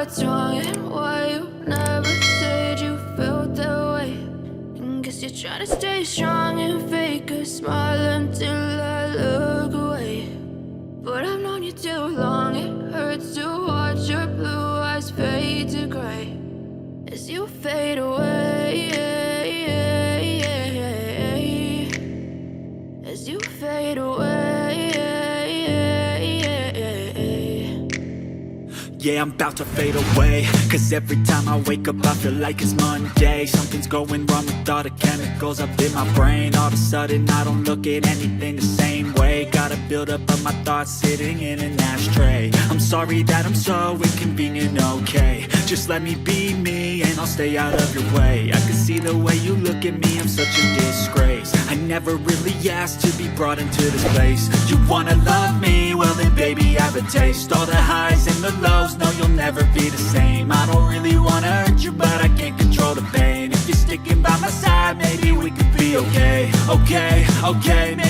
what's wrong and why you never said you felt that way. And guess you're trying to stay strong and fake a smile until I look away. But I've known you too long, it hurts to watch your blue eyes fade to gray as you fade away, as you fade away. Yeah, I'm about to fade away, cause every time I wake up I feel like it's Monday. Something's going wrong with all the chemicals up in my brain. All of a sudden I don't look at anything the same way. Gotta build up of my thoughts sitting in an ashtray. I'm sorry that I'm so inconvenient, okay. Just let me be me and I'll stay out of your way. I can see the way you look at me, I'm such a disgrace. I never really asked to be brought into this place. You wanna love me? Well then baby I have a taste. All the highs and the lows, no you'll never be the same. I don't really wanna hurt you but I can't control the pain. If you're sticking by my side maybe we could be okay. Okay, okay, maybe